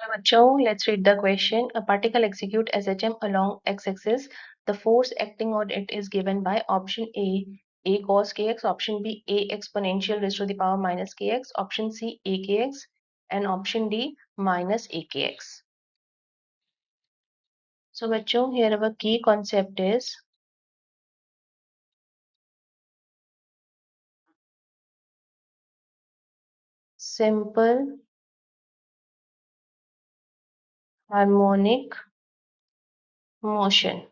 बच्चों, let's read the question. A particle execute SHM along x-axis. The force acting on it is given by option A cos kx, option B, A exponential raised to the power minus kx, option C, A kx, and option D, minus A kx. So, बच्चों, here our key concept is simple harmonic motion.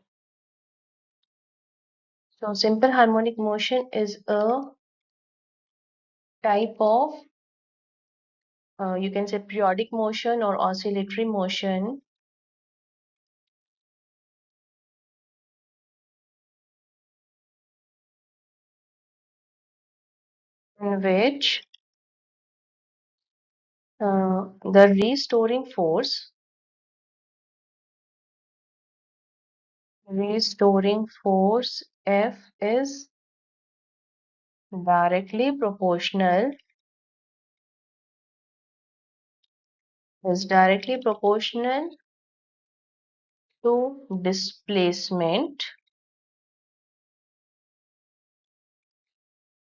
So, simple harmonic motion is a type of you can say periodic motion or oscillatory motion in which the restoring force F is directly proportional to displacement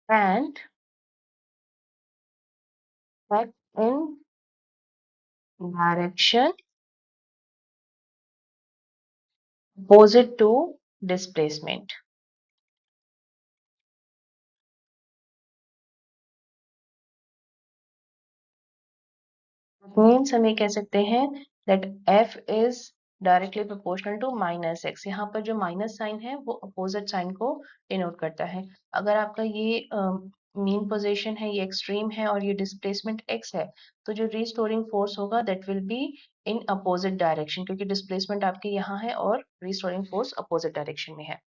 and act in direction opposite to displacement. Means हम ये कह सकते हैं that F is directly proportional to minus x. यहाँ पर जो minus sign है वो अपोजिट साइन को डिनोट करता है. अगर आपका ये मीन पोजीशन है, ये एक्सट्रीम है और ये डिस्प्लेसमेंट x है, तो जो रिस्टोरिंग फोर्स होगा that will be in opposite direction, क्योंकि डिस्प्लेसमेंट आपके यहाँ है और रिस्टोरिंग फोर्स अपोजिट डायरेक्शन में है.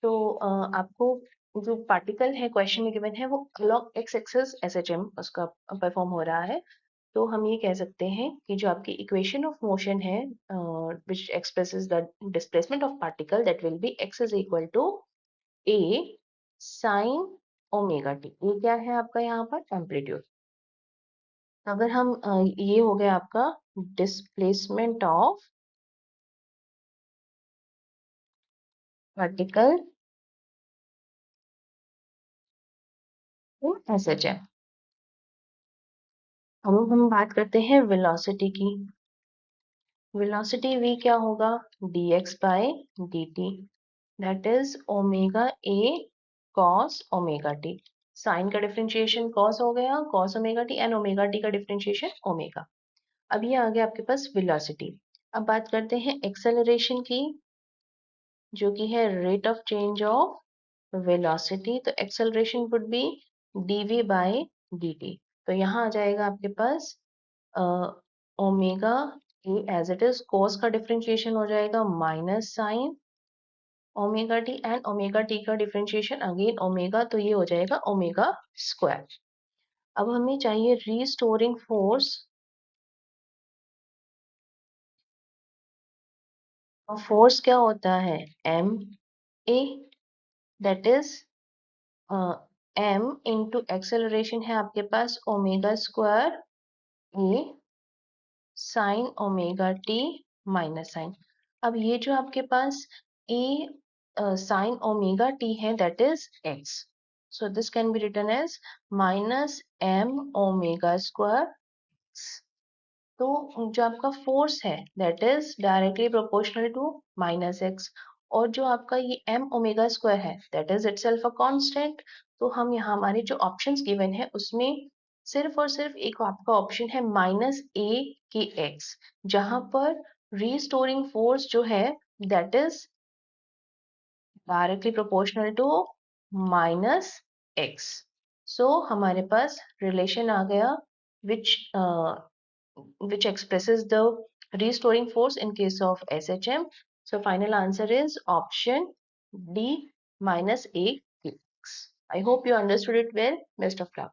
तो आपको जो पार्टिकल है क्वेश्चन में गिवन है वो अलॉन्ग एक्स एक्सिस SHM उसका परफॉर्म हो रहा है. तो हम ये कह सकते हैं कि जो आपकी इक्वेशन ऑफ मोशन है which expresses the displacement of particle, that will be x is equal to a sin omega T. ये क्या है आपका यहाँ पर एम्पलीट्यूड. अगर हम ये हो गया आपका displacement of particle in SHM. अब हम बात करते हैं वेलोसिटी की. वेलोसिटी v क्या होगा, dx by dt, that is omega a cos omega t. Sine का डिफरेंशिएशन cos हो गया, cos omega t, and omega t का डिफरेंशिएशन ओमेगा. अब ये आ गया आपके पास वेलोसिटी. अब बात करते हैं एक्सेलरेशन की, जो कि है rate of change of velocity. तो acceleration would be dv by dt. तो यहाँ आ जाएगा आपके पास omega A as it is, cos का डिफरेंशिएशन हो जाएगा minus sine omega T, and omega T का डिफरेंशिएशन अगेन ओमेगा, तो ये हो जाएगा ओमेगा स्क्वायर. अब हमें चाहिए रीस्टोरिंग फोर्स. और फोर्स क्या होता है, M A, that is M into acceleration है आपके पास omega square A sine omega T minus sine. अब ये जो आपके पास ए साइन ओमेगा टी है that is X. So this can be written as minus M omega square. तो जो आपका फोर्स है that is directly proportional to minus X, और जो आपका ये एम ओमेगा स्क्वायर है that is itself a constant. तो हम यहाँ हमारे जो ऑप्शंस गिवन है उसमें सिर्फ और सिर्फ एक आपका ऑप्शन है माइनस ए के एक्स, जहां पर रीस्टोरिंग फोर्स जो है that is directly proportional to minus X. So हमारे पास रिलेशन आ गया which expresses the restoring force in case of SHM. So final answer is option D, minus A x. I hope you understood it well. Best of luck.